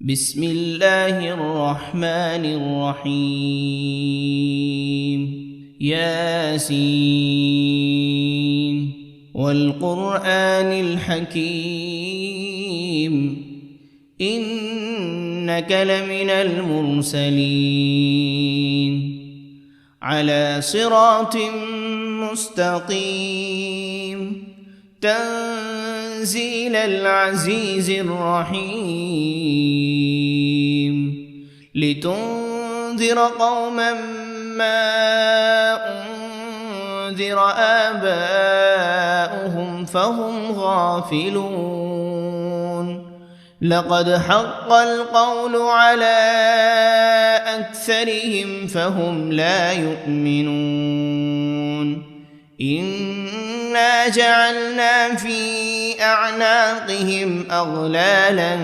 بسم الله الرحمن الرحيم ياسين والقرآن الحكيم إنك لمن المرسلين على صراط مستقيم تنزيل العزيز الرحيم لتنذر قوما ما أنذر آباؤهم فهم غافلون لقد حق القول على أكثرهم فهم لا يؤمنون إنا جعلنا في أعناقهم أغلالا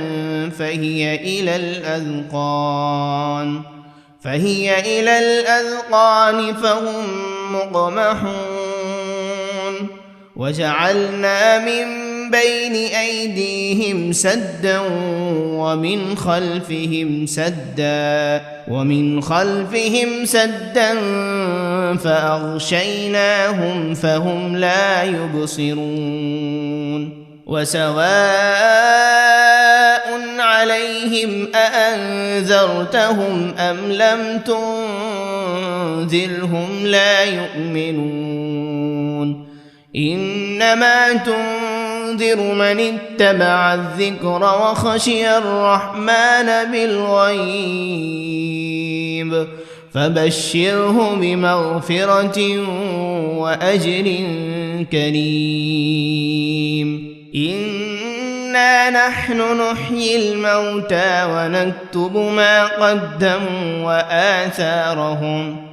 فهي إلى الأذقان فهم مقمحون وجعلنا من بين أيديهم سدا ومن خلفهم سدا فأغشيناهم فهم لا يبصرون وسواء عليهم أأنذرتهم أم لم تنذرهم لا يؤمنون إنما تنذر من اتبع الذكر وخشي الرحمن بالغيب فبشره بمغفرة وأجر كريم إنا نحن نحيي الموتى ونكتب ما قدموا وآثارهم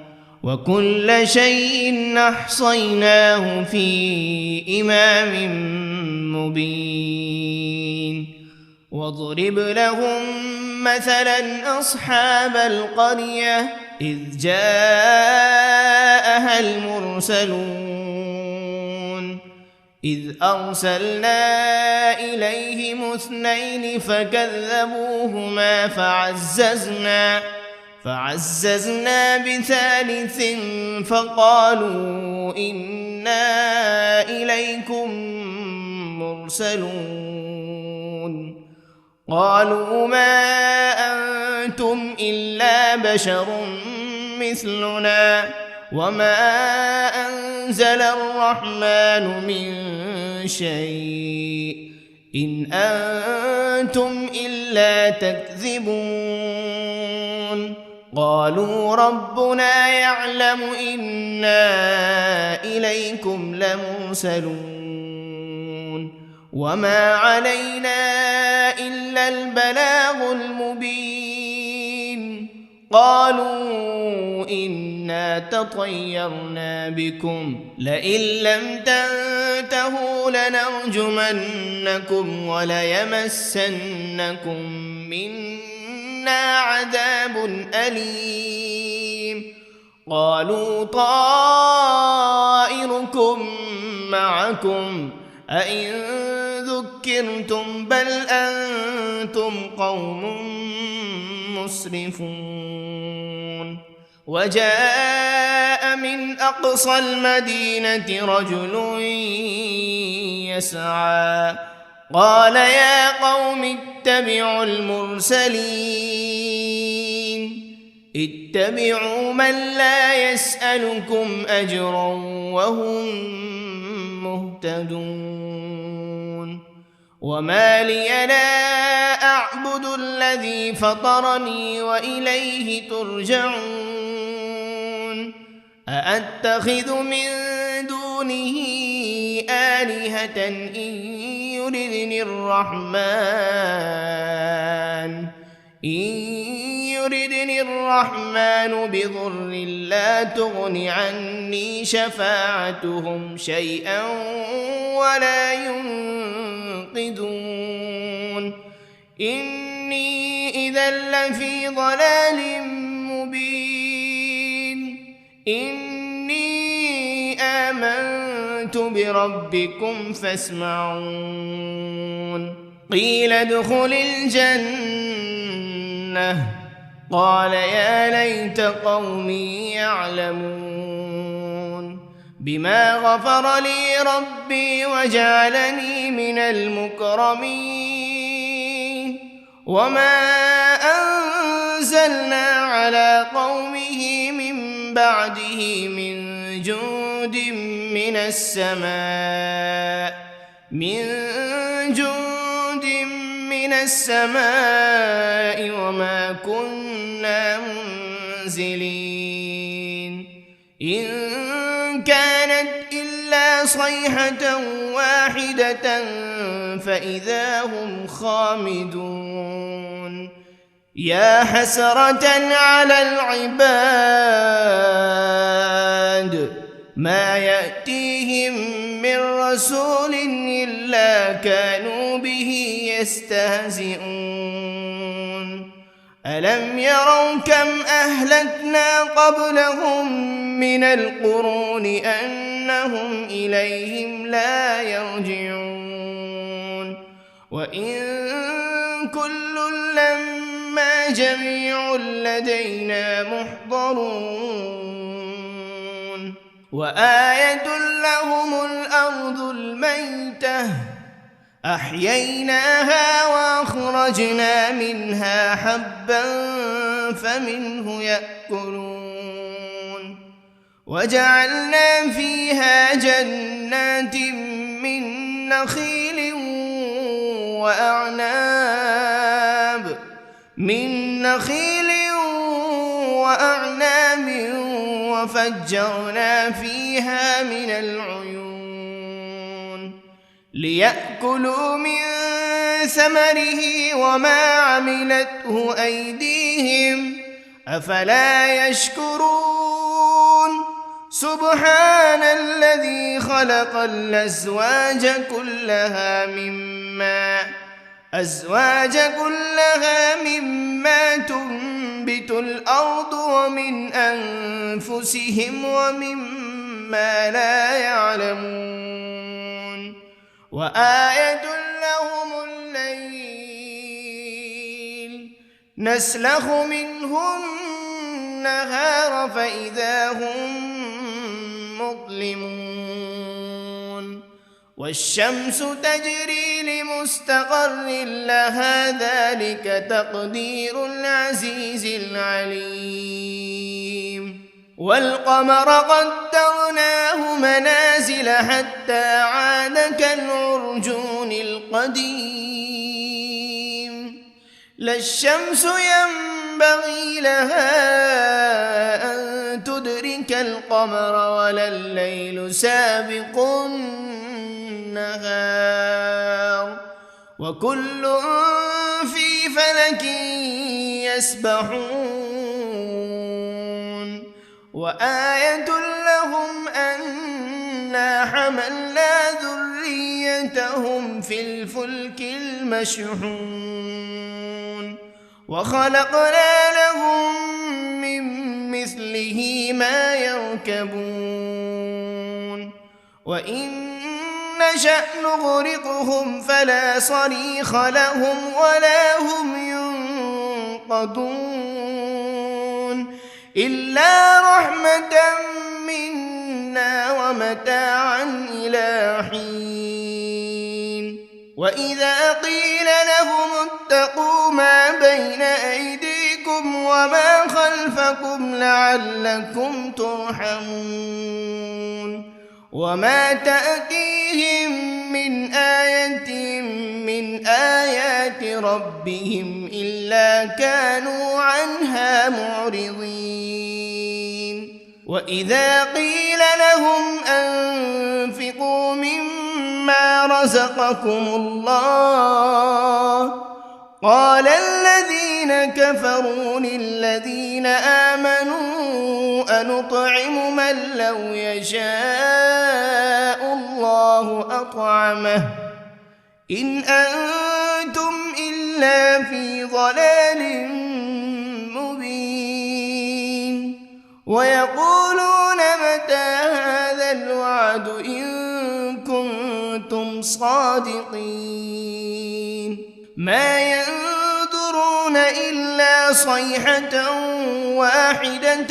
وكل شيء أحصيناه في إمام مبين واضرب لهم مثلا أصحاب القرية إذ جاءها المرسلون إذ أرسلنا إليهم 2 فكذبوهما فعززنا بثالث فقالوا إنا إليكم مرسلون قالوا ما أنتم إلا بشر مثلنا وما أنزل الرحمن من شيء إن أنتم إلا تكذبون قالوا ربنا يعلم إنا إليكم لمرسلون وما علينا إلا البلاغ المبين قالوا إنا تطيرنا بكم لئن لم تنتهوا لنرجمنكم وليمسنكم منا عذاب أليم قالوا طائركم معكم أئن ذكرتم بل أنتم قوم مسرفون وجاء من أقصى المدينة رجل يسعى قال يا قوم اتبعوا المرسلين اتبعوا من لا يسألكم أجرا وهم مهتدون وما لي لا أعبد الذي فطرني وإليه ترجعون أأتخذ من دونه آلهة إن يردني الرحمن بضر لا تغن عني شفاعتهم شيئا ولا ينقذون إني إذا لفي ضلال مبين إني آمنت بربكم فاسمعون قيل ادخل الجنة لأغوينه قال يا ليت قومي يعلمون بما غفر لي ربي وجعلني من المكرمين وما أنزلنا على قومه من بعده من جند من السماء وما كنا منزلين إن كانت إلا صيحة واحدة فإذا هم خامدون يا حسرة على العباد ما يأتيهم من رسول إلا كانوا به يستهزئون ألم يروا كم أهلكنا قبلهم من القرون أنهم إليهم لا يرجعون وإن كل لما جميع لدينا محضرون وآية لهم الأرض الميتة أحييناها وأخرجنا منها حبا فمنه يأكلون وجعلنا فيها جنات من نخيل وأعناب وفجرنا فيها من العيون ليأكلوا من ثمره وما عملته أيديهم أفلا يشكرون سبحان الذي خلق الأزواج كلها مما تنبت الأرض ومن أنفسهم ومما لا يعلمون وآية لهم الليل نسلخ منه النهار فإذا هم مظلمون والشمس تجري لمستقر لها ذلك تقدير العزيز العليم والقمر قدرناه منازل حتى عاد كالعرجون القديم لا الشمس ينبغي لها أن تدرك القمر ولا الليل سابق النهار وكل في فلك يسبحون وآية لهم أنا حملنا ذريتهم في الفلك المشحون وخلقنا لهم من مثله ما يركبون وإن نشأ نغرقهم فلا صريخ لهم ولا هم ينقذون إلا رحمة منا ومتاعا إلى حين وإذا قيل لهم اتقوا ما بين أيديكم وما خلفكم لعلكم ترحمون وما تأتيهم من آية من آيات ربهم إلا كانوا عنها معرضين وإذا قيل لهم أنفقوا مما رزقكم الله قال الذين كفروا للذين آمنوا أنطعم من لو يشاء الله أطعمه إن أنتم إلا في ضلال مبين ويقولون متى هذا الوعد إن كنتم صادقين ما ينظرون إلا صيحة واحدة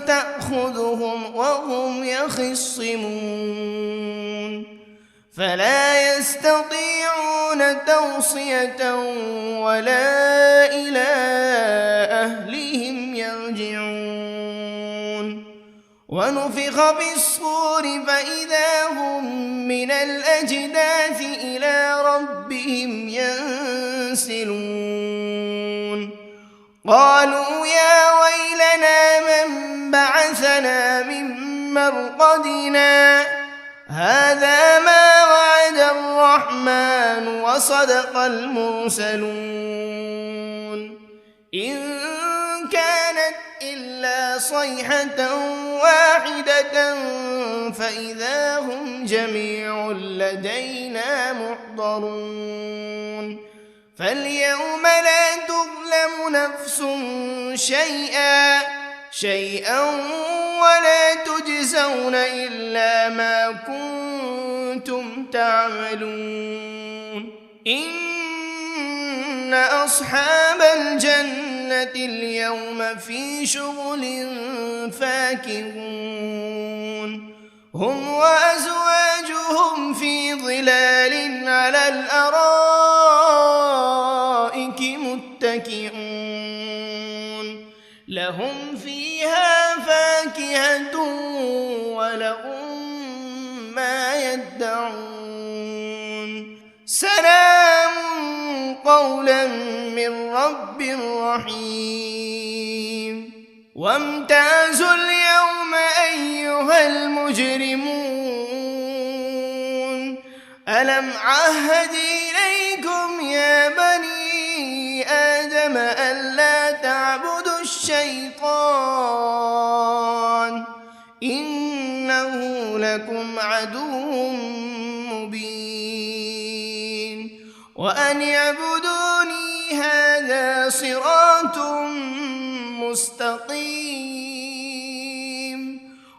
تأخذهم وهم يخصمون فلا يستطيعون توصية ولا إلى أهلهم يرجعون ونفخ في الصور فإذا هم من الأجداث إلى ربهم ينسلون قالوا يا ويلنا من بعثنا من مرقدنا هذا ما وعد الرحمن وصدق المرسلون إن كانت إلا صيحة واحدة فإذا هم جميع لدينا محضرون فاليوم لا تظلم نفس شيئا ولا تجزون إلا ما كنتم تعملون إن أصحاب الجنة اليوم في شغل فاكهون هم وأزواجهم في ظلال على الأرائك متكئون لهم فيها فاكهة ولهم ما يدعون سلام قولا من رب رحيم وامتازوا اليوم أيها المجرمون ألم عهد إليكم يا بني آدم ألا تعبدوا الشيطان إنه لكم عدو مبين وأن اعبدوني هذا صراط مستقيم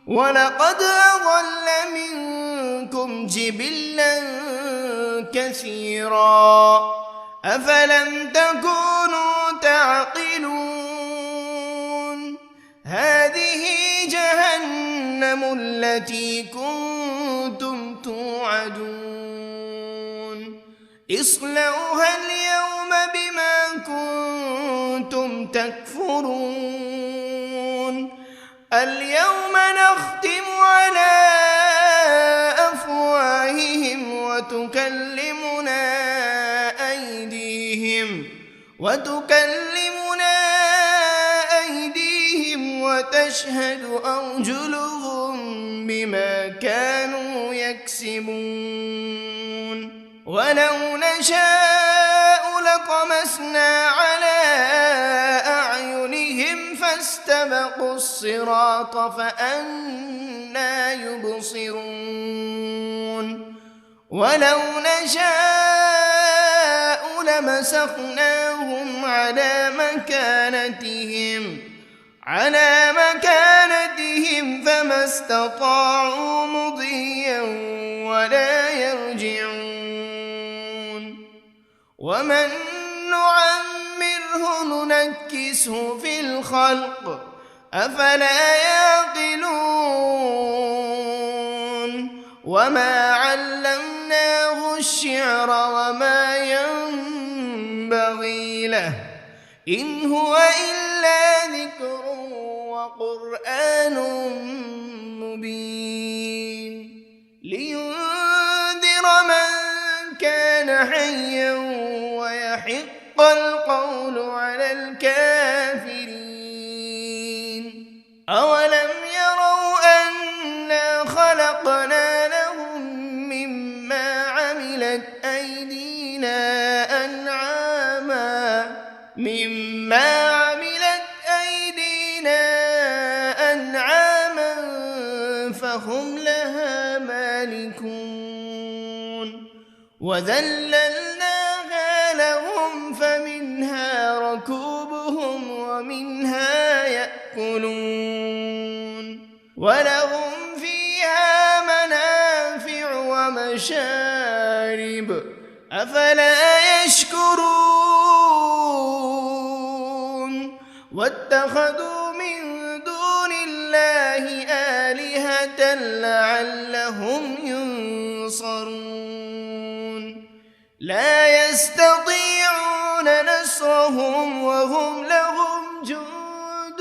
ولقد أضل منكم جبلا كثيرا أفلم تكونوا تعقلون هذه جهنم التي كنتم توعدون اصلوها اليوم بما كنتم تكفرون اليوم نختم على أفواههم وتكلمنا أيديهم وتشهد أرجلهم بما كانوا يكسبون ولو نشاء لطمسنا على أعينهم فاستبقوا الصراط فأنى يبصرون ولو نشاء لمسخناهم على مكانتهم فما استطاعوا مضيا ولا يرجعون ومن نعمره ننكسه في الخلق أفلا يعقلون وما علمناه الشعر وما ينبغي له إن هو إلا ذكر وقرآن مبين لينذر من كان حيا ويحق القول على الكافرين أولم يروا أنا خلقنا لهم مما عملت أيدينا أنعاما فهم لها مالكون وذللناها لهم فمنها ركوبهم ومنها يأكلون ولهم فيها منافع ومشارب أفلا يشكرون واتخذوا من دون الله آلهة لعلهم ينصرون لا يستطيعون نصرهم وهم لهم جند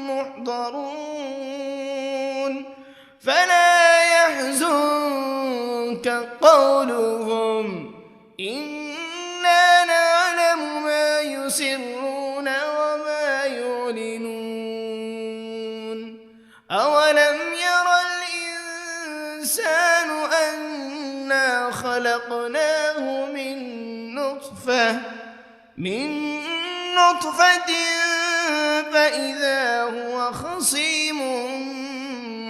محضرون فلا يحزنك قولهم إنا نعلم ما يسرون وما يعلنون أولم ير الإنسان أنا خلقناه من نطفة فإذا هو خصيم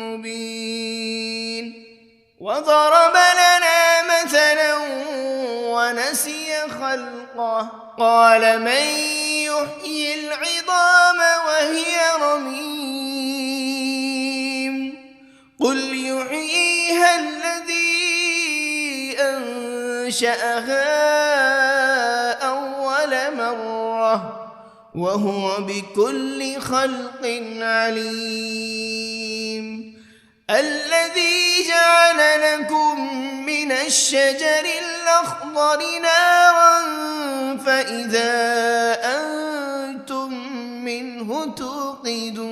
مبين وضرب لنا مثلا ونسي خلقه قال من يحيي العظام وهي رميم قل يحييها الذي أنشأها أول مرة وهو بكل خلق عليم الذي جعل لكم من الشجر الأخضر نارا فإذا أنتم منه توقدون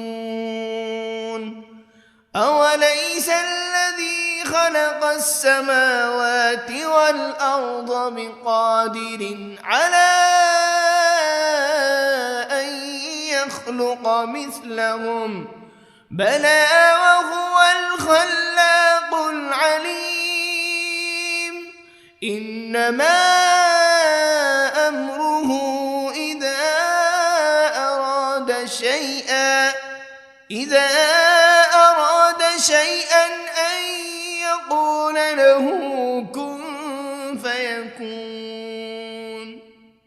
أوليس الذي خلق السماوات والأرض بقادر على أن يخلق مثلهم بلى وهو الخلاق العليم إنما أمره إذا أراد شيئا أن يقول له كن فيكون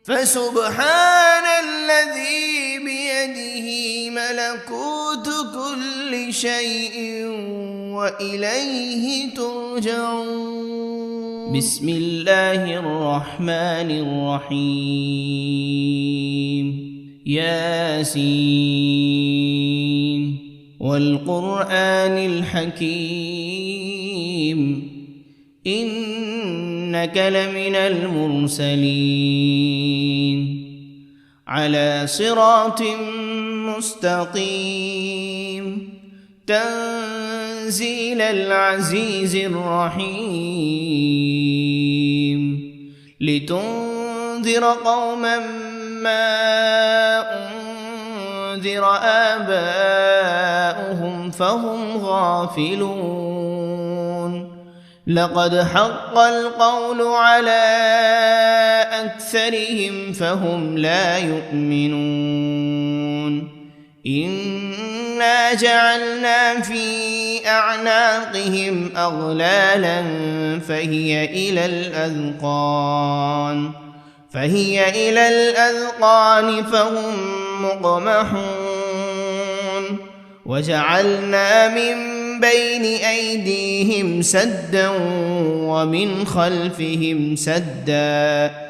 فسبحان الذي بيده ملكوت كل شيء وإليه ترجعون بسم الله الرحمن الرحيم ياسين والقرآن الحكيم إنك لمن المرسلين على صراط مستقيم تنزيل العزيز الرحيم لتنذر قوما ما أنذر آباؤهم فهم غافلون لقد حق القول على أكثرهم فهم لا يؤمنون إنا جعلنا في أعناقهم أغلالا فهي إلى الأذقان فهم مقمحون وجعلنا من بين أيديهم سدا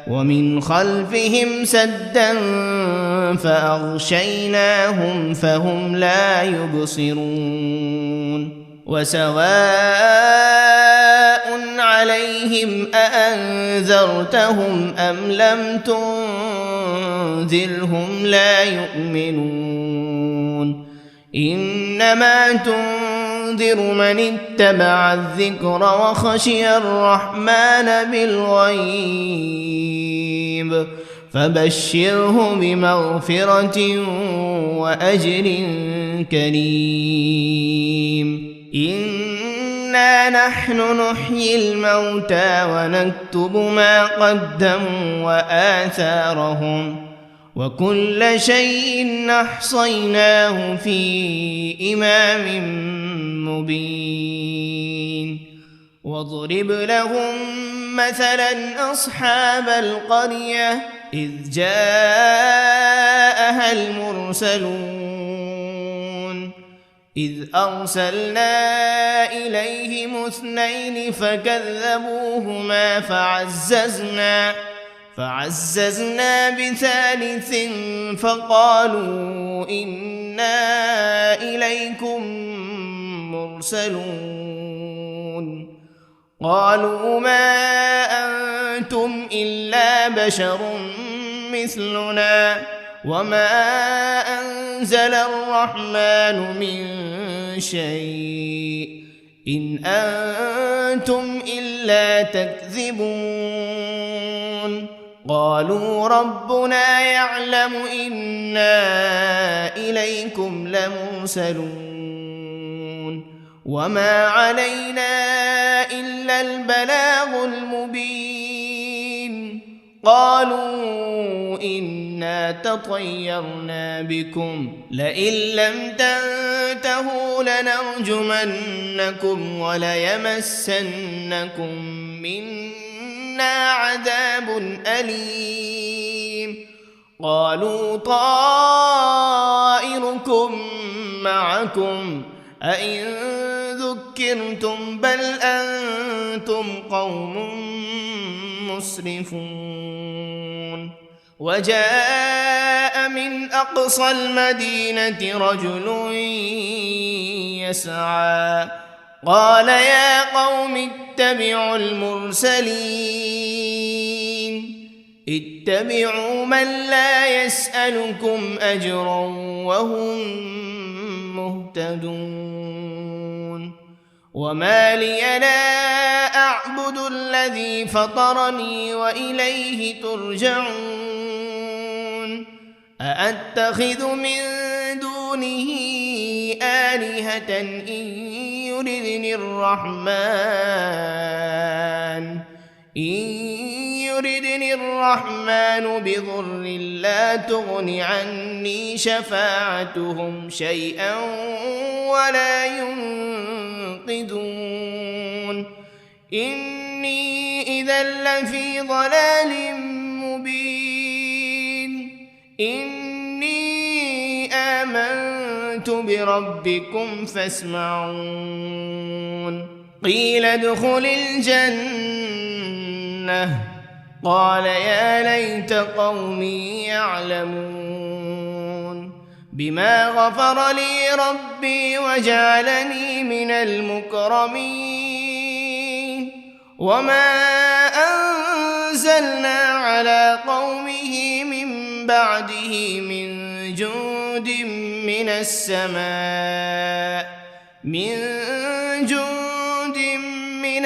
ومن خلفهم سدا فأغشيناهم فهم لا يبصرون وسواء عليهم أأنذرتهم أم لم تنذرهم لا يؤمنون إنما تنذر من اتبع الذكر وخشي الرحمن بالغيب فبشره بمغفرة وأجر كريم إنا نحن نحيي الموتى ونكتب ما قدموا وآثارهم وكل شيء أحصيناه في إمام مبين واضرب لهم مثلا أصحاب القرية إذ جاءها المرسلون إذ أرسلنا إليهم 2 فكذبوهما فعززنا بثالث فقالوا إنا إليكم مرسلون قالوا ما أنتم إلا بشر مثلنا وما أنزل الرحمن من شيء إن أنتم إلا تكذبون قالوا ربنا يعلم إنا إليكم لمرسلون وما علينا إلا البلاغ المبين قالوا إنا تطيرنا بكم لئن لم تنتهوا لنرجمنكم وليمسنكم منا عذاب أليم قالوا طائركم معكم أئن ذكرتم بل أنتم قوم مسرفون وجاء من أقصى المدينة رجل يسعى قال يا قوم اتبعوا المرسلين اتبعوا من لا يسألكم أجرا وهم مهتدون وما لي لا أعبد الذي فطرني وإليه ترجعون أأتخذ من دونه آلهة إن يردني الرحمن بضر لا تغن عني شفاعتهم شيئا ولا ينقذون إني إذا لفي ضلال مبين إني آمنت بربكم فاسمعون قيل ادخل الجنة قال يا ليت قومي يعلمون بما غفر لي ربي وجعلني من المكرمين وما أنزلنا على قومه من بعده من جند من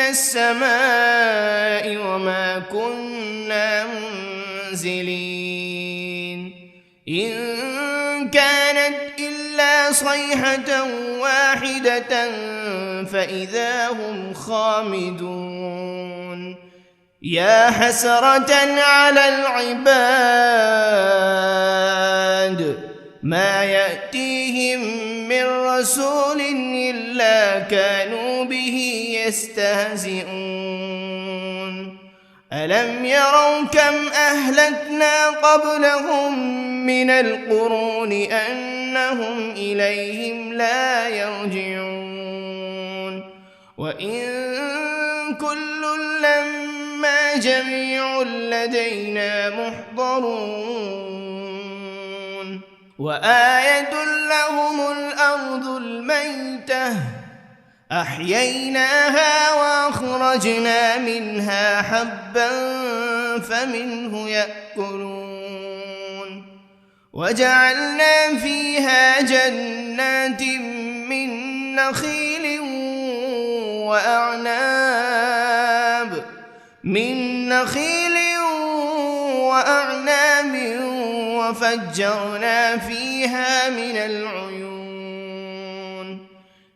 السماء وما كنا منزلين إن كانت إلا صيحة واحدة فإذا هم خامدون يا حسرة على العباد ما يأتيهم من رسول إلا كانوا به يستهزئون ألم يروا كم أهلكنا قبلهم من القرون أنهم إليهم لا يرجعون وإن كل لما جميع لدينا محضرون وآية لهم الأرض الميتة أحييناها وأخرجنا منها حبا فمنه يأكلون وجعلنا فيها جنات من نخيل وأعناب وفجرنا فيها من العيون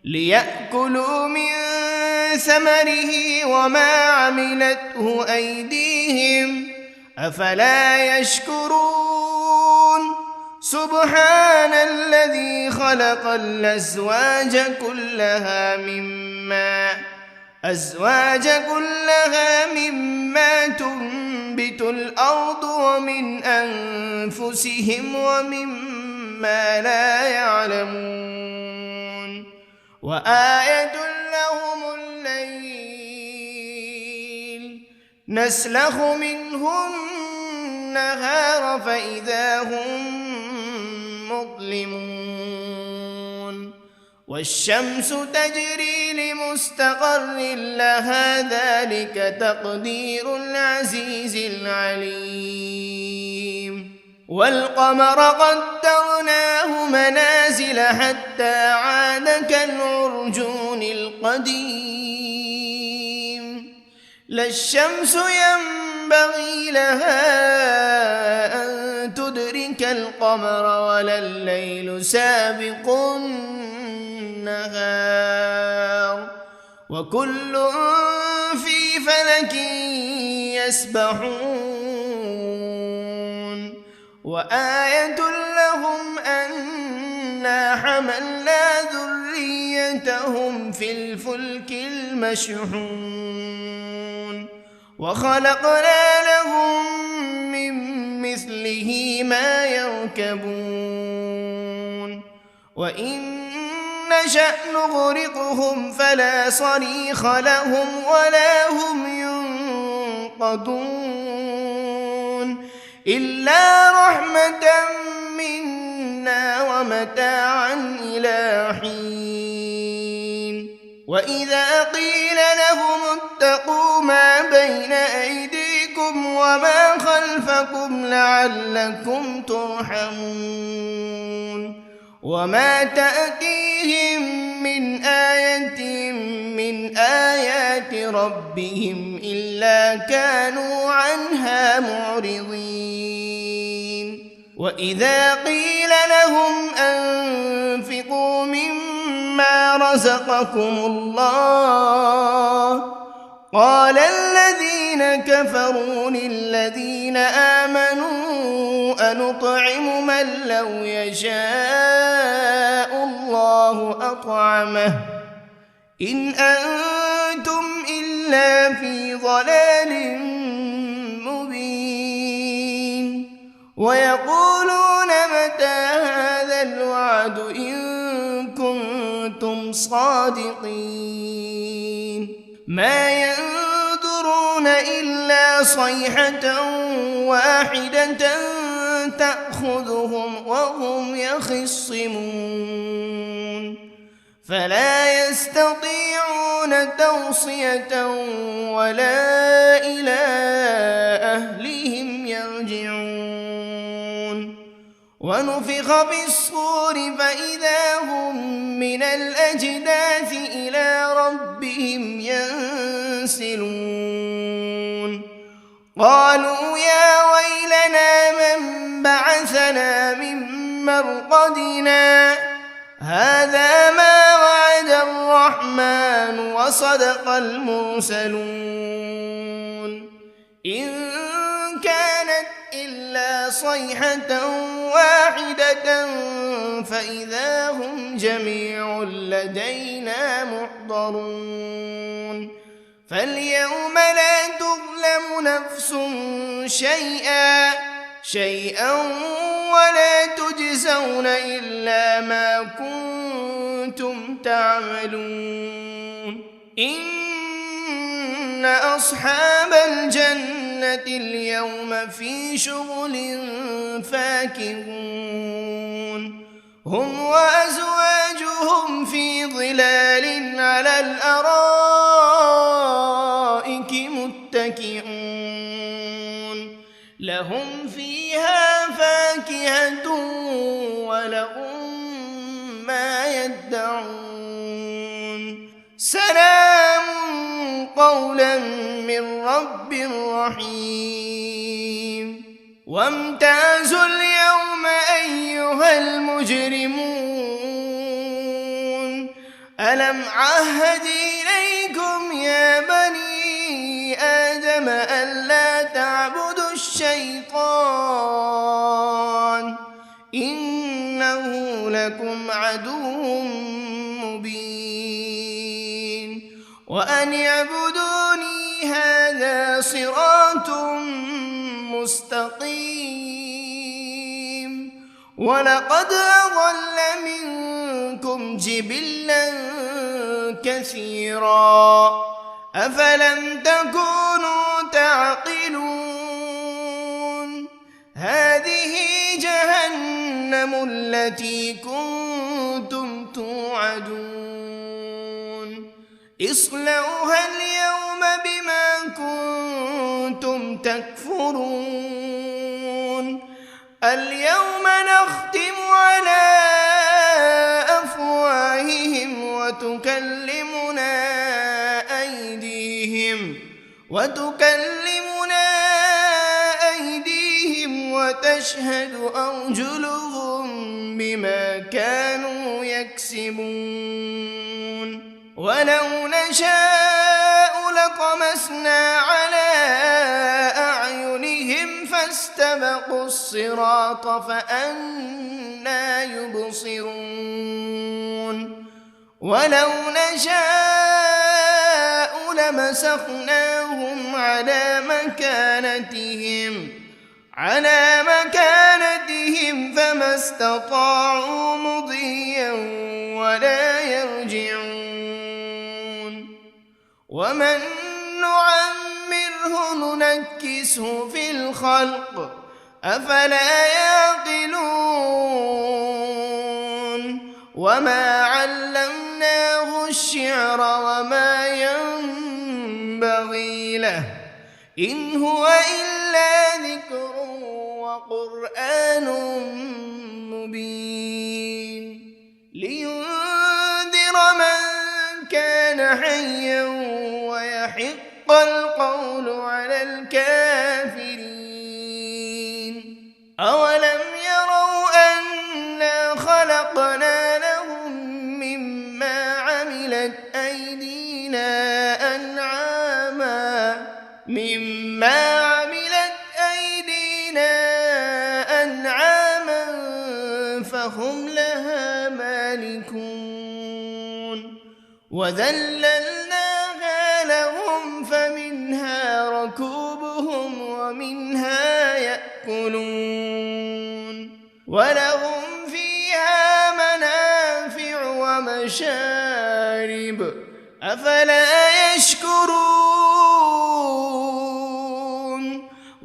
ليأكلوا من ثمره وما عملته أيديهم أفلا يشكرون سبحان الذي خلق الأزواج كلها مما تنبت الأرض ومن أنفسهم ومما لا يعلمون وآية لهم الليل نسلخ منه النهار فإذا هم مظلمون والشمس تجري لمستقر لها ذلك تقدير العزيز العليم والقمر قدرناه منازل حتى عاد كالعرجون القديم لا الشمس ينبغي لها أن تدرك القمر ولا الليل سابق النهار وكل في فلك يسبحون وآية لهم أنا حملنا ذريتهم في الفلك المشحون وخلقنا لهم من مثله ما يركبون وإن نشأ نغرقهم فلا صريخ لهم ولا هم ينقذون إلا رحمة منا ومتاعا إلى حين وإذا قيل لهم اتقوا ما بين أيديكم وما خلفكم لعلكم ترحمون وما تأتيهم من آية من آيات ربهم إلا كانوا عنها معرضين وإذا قيل لهم أنفقوا مما رزقكم الله قال الذين كفروا للذين آمنوا أنطعم من لو يشاء الله أطعمه إن أنتم إلا في ضلال مبين ويقولون متى هذا الوعد إن كنتم صادقين ما ينظرون إلا صيحة واحدة تأخذهم وهم يخصمون فلا يستطيعون توصية ولا إلى أهلهم يرجعون ونفخ بالصور فإذا هم من الأجداث إلى ربهم ينسلون قالوا يا ويلنا من بعثنا من مرقدنا هذا ما وعد الرحمن وصدق المرسلون إن كانت إلا صيحة واحدة فإذا هم جميع لدينا محضرون فاليوم لا تظلم نفس شيئا ولا تجزون إلا ما كنتم تعملون إن أصحاب الجنة اليوم في شغل فاكهون هم وأزواجهم في ظلال على الأرائك متكئون لهم فيها فاكهة ولهم ما يدعون سلام قولا من رب رحيم وامتازوا اليوم أيها المجرمون ألم عهد إليكم يا بني آدم ألا تعبدوا الشيطان إنه لكم عدو مبين وأن اعبدوني هذا صراط مستقيم ولقد أضل منكم جبلا كثيرا أفلم تكونوا تعقلون جهنم التي كنتم توعدون اصلوها اليوم بما كنتم تكفرون اليوم نختم على أفواههم وتكلمنا أيديهم وتشهد أرجلهم بما كانوا يكسبون ولو نشاء لطمسنا على أعينهم فاستبقوا الصراط فأنى يبصرون ولو نشاء لمسخناهم على مكانتهم فما استطاعوا مضيا ولا يرجعون ومن نعمره ننكسه في الخلق أفلا يعقلون وما علمناه الشعر وما ينبغي له إن هو إلا ذكر وقرآن مبين لينذر من كان حيا ويحق القول على الكافرين أولم يروا أنا خلقنا لهم مما عملت أيدينا أنعاما فهم لها مالكون وذللناها لهم فمنها ركوبهم ومنها يأكلون ولهم فيها منافع ومشارب أفلا يشكرون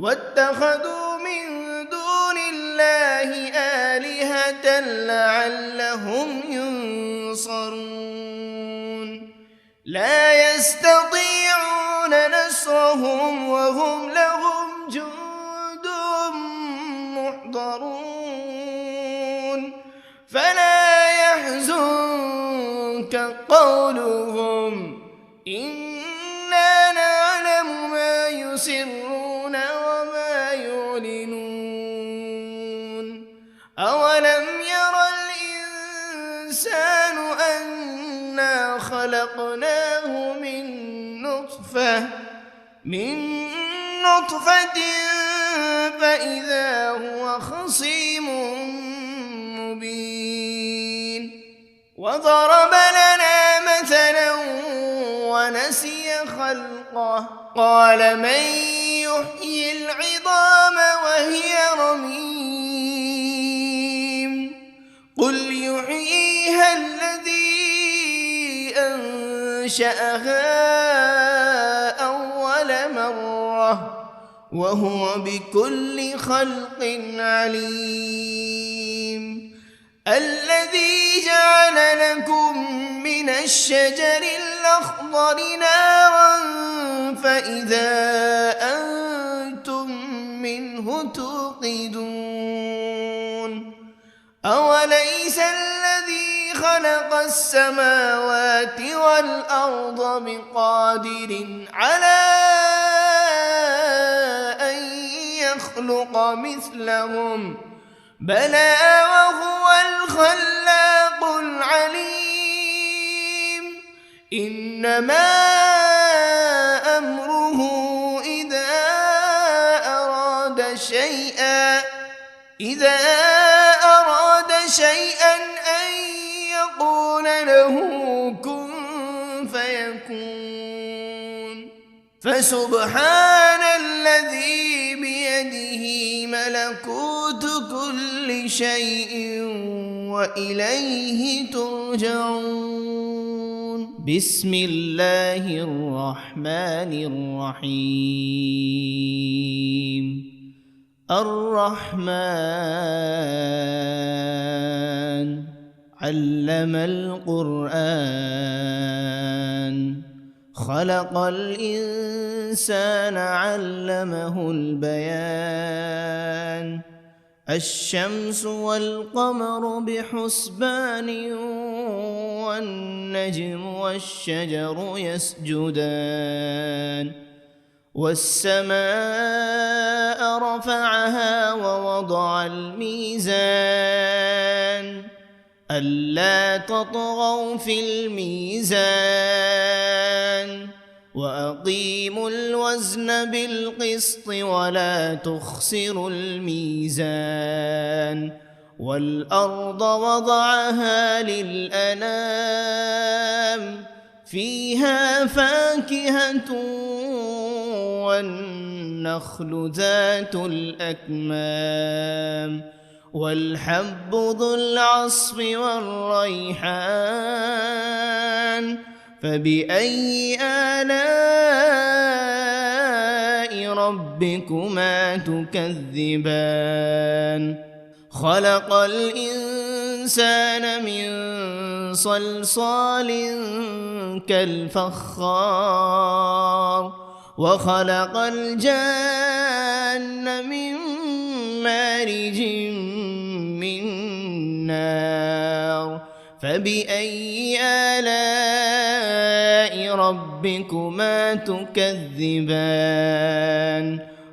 واتخذوا من دون الله آلهة لعلهم ينصرون لا يستطيعون نصرهم وهم لهم جند محضرون فلا يحزنك قولهم إنا نعلم ما يسرون وما يعلنون أولم ير الإنسان أنا خلقناه من نطفة فإذا هو خصيم مبين وضرب لنا مثلا ونسي خلقه قال من يحيي العظام وهي رميم قل يحييها الذي أنشأها أول مرة وهو بكل خلق عليم الذي جعل لكم من الشجر الأخضر نارا فإذا أنتم منه توقدون أوليس الذي خلق السماوات والأرض بقادر على أن يخلق مثلهم بلى وهو الخلاق العليم إنما أمره إذا أراد شيئا أن يقول له كن فيكون فسبحان الذي بيده ملكوت كل شيء وإليه ترجعون بسم الله الرحمن الرحيم الرحمن علم القرآن خلق الإنسان علمه البيان الشمس والقمر بحسبان والنجم والشجر يسجدان والسماء رفعها ووضع الميزان ألا تطغوا في الميزان وأقيموا الوزن بالقسط ولا تخسروا الميزان والأرض وضعها للأنام فيها فاكهة والنخل ذات الأكمام والحب ذو العصف والريحان فبأي آلاء ربكما تكذبان خلق الإنسان من صلصال كالفخار وخلق الجان من مارج من نار فبأي آلاء ربكما تكذبان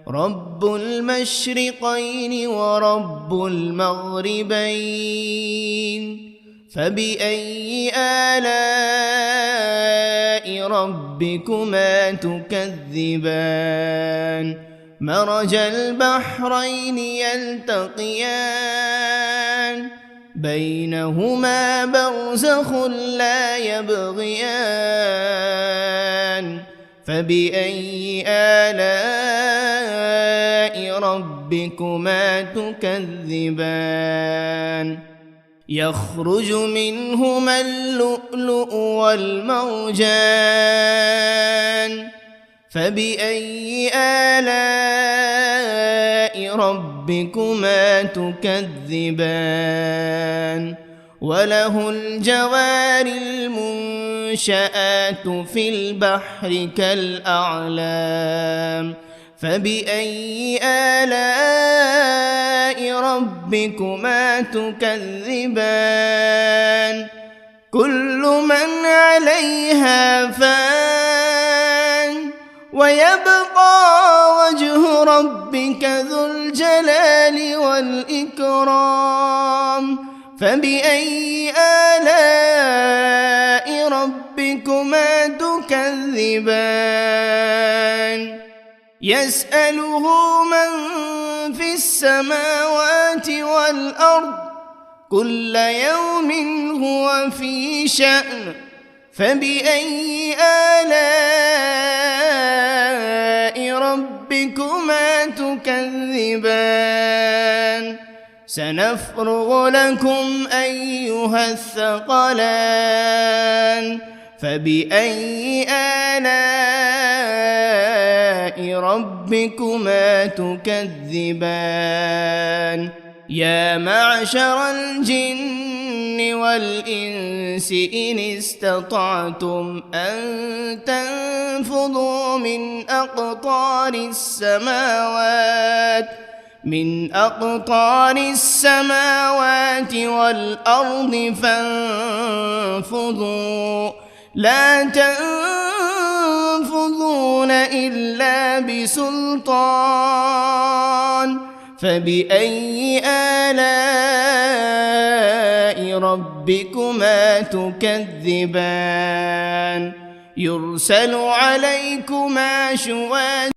رب المشرقين ورب المغربين فبأي آلاء ربكما تكذبان مرج البحرين يلتقيان بينهما برزخ لا يبغيان فبأي آلاء ربكما تكذبان يخرج منهما اللؤلؤ والمرجان فبأي آلاء ربكما تكذبان وله الجوار المنشآت في البحر كالأعلام فبأي آلاء ربكما تكذبان كل من عليها فان ويبقى وجه ربك ذو الجلال والإكرام فبأي آلاء ربكما تكذبان يسأله من في السماوات والأرض كل يوم هو في شأن فبأي آلاء ربكما تكذبان سنفرغ لكم أيها الثقلان فبأي آلاء ربكما تكذبان يا معشر الجن والإنس إن استطعتم أن تنفذوا من أقطار السماوات والأرض فانفذوا لا تنفذون إلا بسلطان فبأي آلاء ربكما تكذبان يرسل عليكما شواظ